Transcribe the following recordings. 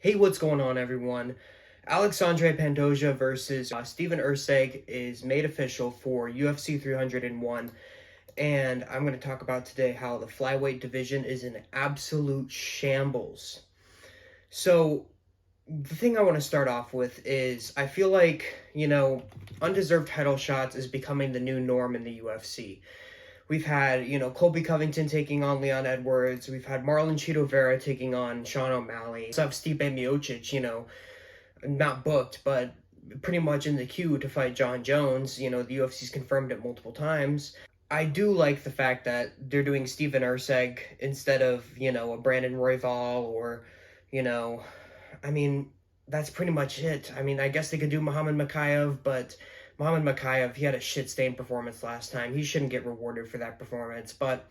Hey, what's going on, everyone? Alexandre Pantoja versus Steven Erceg is made official for UFC 301, and I'm going to talk about today how the flyweight division is in absolute shambles. So, the thing I want to start off with is I feel like, undeserved title shots is becoming the new norm in the UFC. We've had, Colby Covington taking on Leon Edwards. We've had Marlon Chito Vera taking on Sean O'Malley. What's up, Stipe Miocic, not booked, but pretty much in the queue to fight John Jones. The UFC's confirmed it multiple times. I do like the fact that they're doing Steven Erceg instead of, a Brandon Royval or, you know, I mean, that's pretty much it. I mean, I guess they could do Muhammad Makayev, but Muhammad Makayev, he had a shit-stained performance last time. He shouldn't get rewarded for that performance, but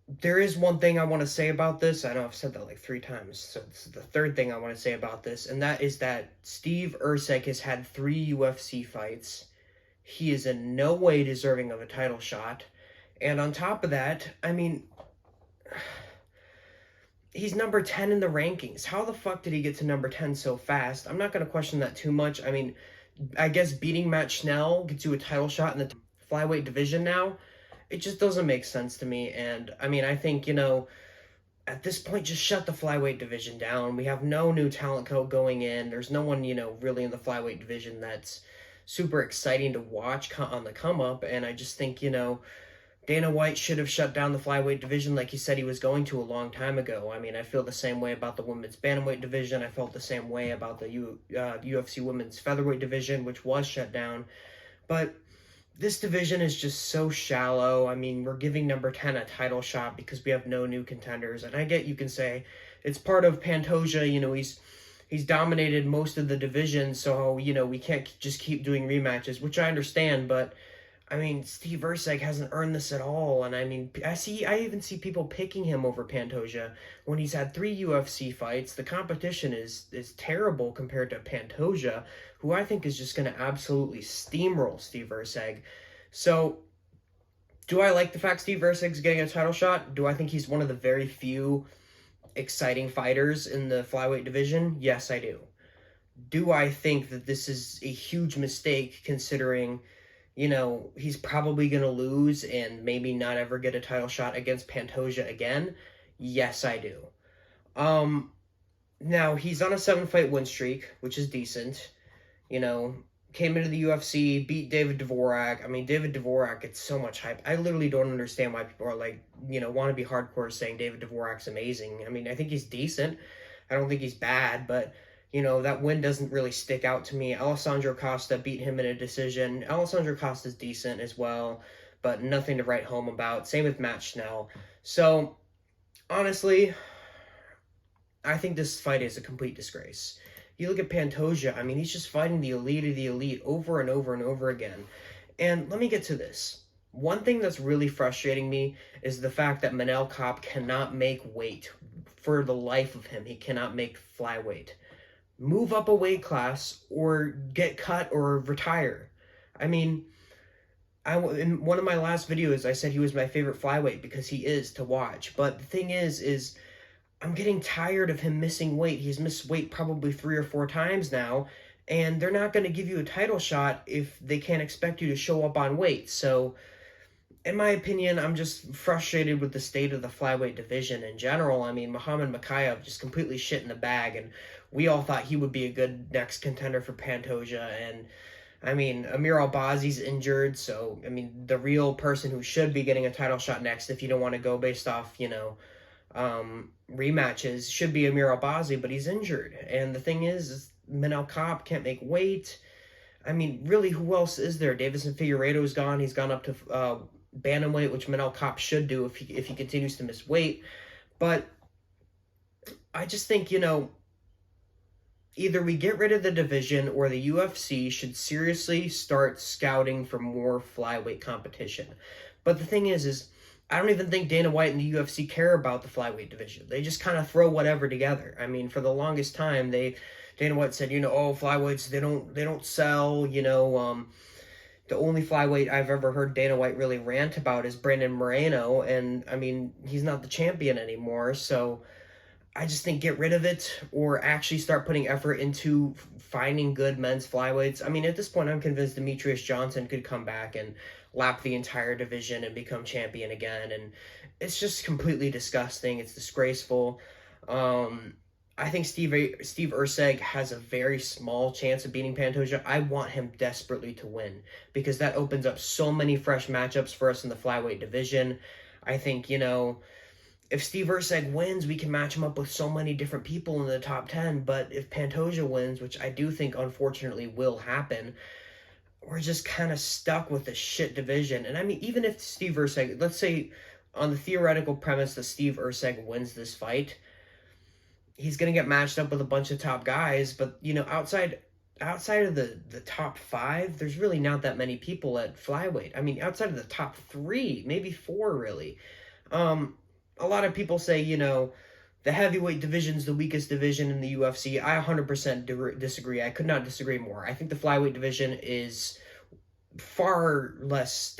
there is one thing I want to say about this. I know I've said that like 3 times, so this is the third thing I want to say about this, and that is that Steve Erceg has had 3 UFC fights. He is in no way deserving of a title shot, and on top of that, I mean, he's number 10 in the rankings. How the fuck did he get to number 10 so fast? I'm not going to question that too much. I mean, I guess beating Matt Schnell gets you a title shot in the flyweight division now. It just doesn't make sense to me. And I mean, I think, at this point, just shut the flyweight division down. We have no new talent going in. There's no one, really in the flyweight division that's super exciting to watch on the come up. And I just think, Dana White should have shut down the flyweight division like he said he was going to a long time ago. I mean, I feel the same way about the women's bantamweight division. I felt the same way about the UFC women's featherweight division, which was shut down. But this division is just so shallow. I mean, we're giving number 10 a title shot because we have no new contenders. And I get you can say it's part of Pantoja. He's dominated most of the division, so, we can't just keep doing rematches, which I understand, but I mean, Steve Erceg hasn't earned this at all, and I mean, I even see people picking him over Pantoja when he's had 3 UFC fights. The competition is terrible compared to Pantoja, who I think is just going to absolutely steamroll Steve Erceg. So, do I like the fact Steve Erceg's getting a title shot? Do I think he's one of the very few exciting fighters in the flyweight division? Yes, I do. Do I think that this is a huge mistake considering he's probably going to lose and maybe not ever get a title shot against Pantoja again? Yes, I do. Now, he's on a 7-fight win streak, which is decent. Came into the UFC, beat David Dvorak. I mean, David Dvorak gets so much hype. I literally don't understand why people are like, want to be hardcore saying David Dvorak's amazing. I mean, I think he's decent. I don't think he's bad, but that win doesn't really stick out to me. Alessandro Costa beat him in a decision. Alessandro Costa's decent as well, but nothing to write home about. Same with Matt Schnell. So, honestly, I think this fight is a complete disgrace. You look at Pantoja, I mean, he's just fighting the elite of the elite over and over and over again. And let me get to this. One thing that's really frustrating me is the fact that Manel Kape cannot make weight. For the life of him, he cannot make flyweight. Move up a weight class or get cut or retire. I mean, in one of my last videos, I said he was my favorite flyweight because he is to watch. But the thing is I'm getting tired of him missing weight. He's missed weight probably 3 or 4 times now, and they're not going to give you a title shot if they can't expect you to show up on weight. So, in my opinion, I'm just frustrated with the state of the flyweight division in general. I mean, Muhammad Makayev just completely shit in the bag, and we all thought he would be a good next contender for Pantoja. And, I mean, Amir Albazi's injured, so, I mean, the real person who should be getting a title shot next, if you don't want to go based off, rematches, should be Amir Albazi, but he's injured. And the thing is Manel Kape can't make weight. I mean, really, who else is there? Davison Figueiredo's gone. He's gone up to bantamweight, which Manel Kape should do if he continues to miss weight. But I just think, either we get rid of the division or the UFC should seriously start scouting for more flyweight competition. But the thing is I don't even think Dana White and the UFC care about the flyweight division. They just kind of throw whatever together. I mean, for the longest time, Dana White said, flyweights, they don't sell, the only flyweight I've ever heard Dana White really rant about is Brandon Moreno, and I mean, he's not the champion anymore, so I just think get rid of it or actually start putting effort into finding good men's flyweights. I mean, at this point, I'm convinced Demetrius Johnson could come back and lap the entire division and become champion again. And it's just completely disgusting. It's disgraceful. I think Steve Erceg has a very small chance of beating Pantoja. I want him desperately to win because that opens up so many fresh matchups for us in the flyweight division. I think, if Steve Erceg wins, we can match him up with so many different people in the top 10. But if Pantoja wins, which I do think unfortunately will happen, we're just kind of stuck with a shit division. And I mean, even if Steve Erceg, let's say on the theoretical premise that Steve Erceg wins this fight, he's going to get matched up with a bunch of top guys. But, outside of the top 5, there's really not that many people at flyweight. I mean, outside of the top 3, maybe 4, really. A lot of people say, the heavyweight division's the weakest division in the UFC. I 100% disagree. I could not disagree more. I think the flyweight division is far less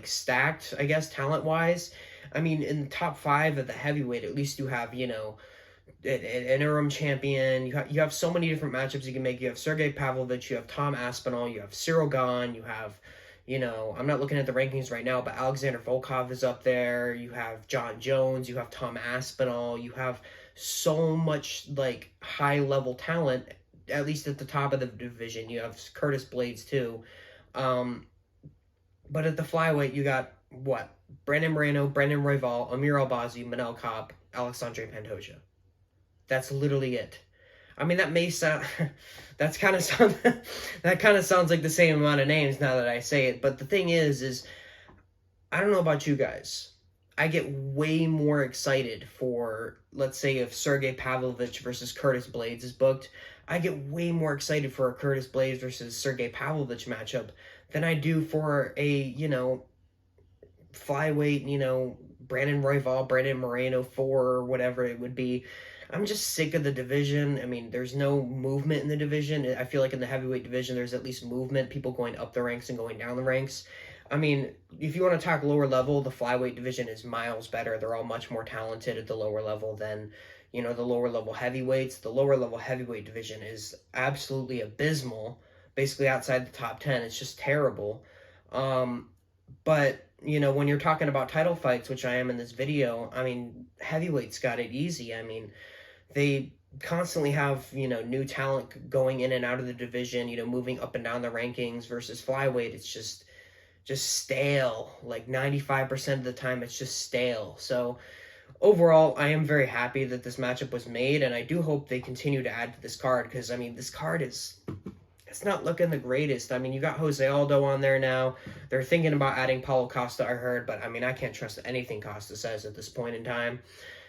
stacked, I guess, talent-wise. I mean, in the top 5 of the heavyweight, at least you have, an interim champion. You have so many different matchups you can make. You have Sergey Pavlovich, you have Tom Aspinall, you have Cyril Gane, you have, I'm not looking at the rankings right now, but Alexander Volkov is up there. You have John Jones, you have Tom Aspinall, you have so much high-level talent, at least at the top of the division. You have Curtis Blades too. But at the flyweight, you got what? Brandon Moreno, Brandon Royval, Amir Albazi, Manel Kape, Alexandre Pantoja. That's literally it. I mean, that may sound, that kind of sounds like the same amount of names now that I say it. But the thing is I don't know about you guys. I get way more excited for, let's say, if Sergey Pavlovich versus Curtis Blades is booked, I get way more excited for a Curtis Blades versus Sergey Pavlovich matchup than I do for a, flyweight, Brandon Royval, Brandon Moreno 4, or whatever it would be. I'm just sick of the division. I mean, there's no movement in the division. I feel like in the heavyweight division, there's at least movement, people going up the ranks and going down the ranks. I mean, if you want to talk lower level, the flyweight division is miles better. They're all much more talented at the lower level than, the lower level heavyweights. The lower level heavyweight division is absolutely abysmal, basically outside the top 10. It's just terrible. But, when you're talking about title fights, which I am in this video, I mean, heavyweights got it easy. I mean, they constantly have, new talent going in and out of the division, moving up and down the rankings versus flyweight. It's just stale. Like 95% of the time, it's just stale. So overall, I am very happy that this matchup was made, and I do hope they continue to add to this card because, I mean, this card it's not looking the greatest. I mean, you got Jose Aldo on there now. They're thinking about adding Paulo Costa, I heard, but I mean, I can't trust anything Costa says at this point in time.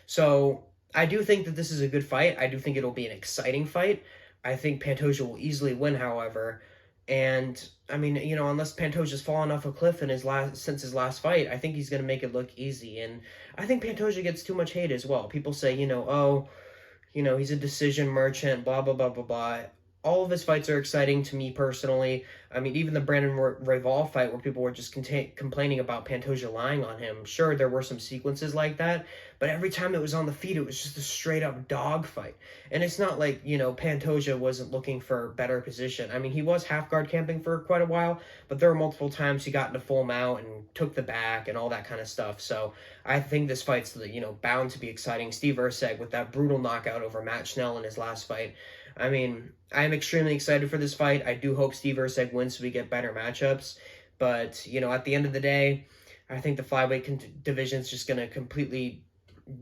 So I do think that this is a good fight. I do think it'll be an exciting fight. I think Pantoja will easily win, however. And I mean, unless Pantoja's fallen off a cliff since his last fight, I think he's going to make it look easy. And I think Pantoja gets too much hate as well. People say, he's a decision merchant, blah, blah, blah, blah, blah. All of his fights are exciting to me personally. I mean, even the Brandon Royval fight where people were just complaining about Pantoja lying on him. Sure, there were some sequences like that, but every time it was on the feet, it was just a straight-up dog fight. And it's not like, Pantoja wasn't looking for better position. I mean, he was half-guard camping for quite a while, but there were multiple times he got into full mount and took the back and all that kind of stuff. So I think this fight's, bound to be exciting. Steve Erceg with that brutal knockout over Matt Schnell in his last fight. I mean, I am extremely excited for this fight. I do hope Steve Erceg wins so we get better matchups. But, at the end of the day, I think the flyweight division is just going to completely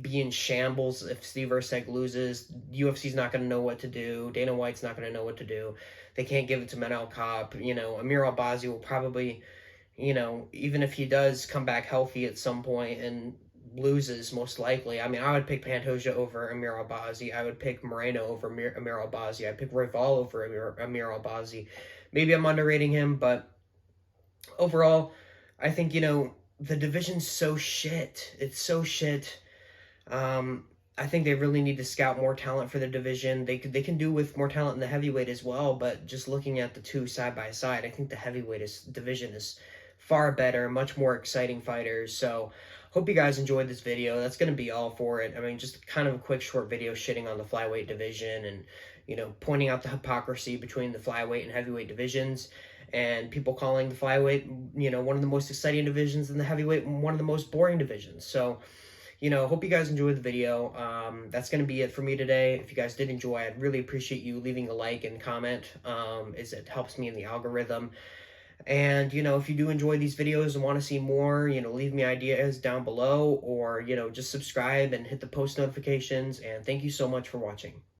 be in shambles if Steve Erceg loses. UFC's not going to know what to do. Dana White's not going to know what to do. They can't give it to Manel Kape. Amir Albazi will probably, even if he does come back healthy at some point and loses, most likely. I mean, I would pick Pantoja over Amir Albazi. I would pick Moreno over Amir Albazi. I'd pick Royval over Amir Albazi. Maybe I'm underrating him, but overall, I think, the division's so shit. It's so shit. I think they really need to scout more talent for the division. They can do with more talent in the heavyweight as well, but just looking at the two side by side, I think the heavyweight division is far better, much more exciting fighters. So hope you guys enjoyed this video. That's going to be all for it. I mean, just kind of a quick short video shitting on the flyweight division and, you know, pointing out the hypocrisy between the flyweight and heavyweight divisions, and people calling the flyweight, you know, one of the most exciting divisions, and the heavyweight one of the most boring divisions. So, you know, hope you guys enjoyed the video. That's going to be it for me today. If you guys did enjoy, I'd really appreciate you leaving a like and comment, as it helps me in the algorithm. And, you know, if you do enjoy these videos and want to see more, you know, leave me ideas down below, or, you know, just subscribe and hit the post notifications. And thank you so much for watching.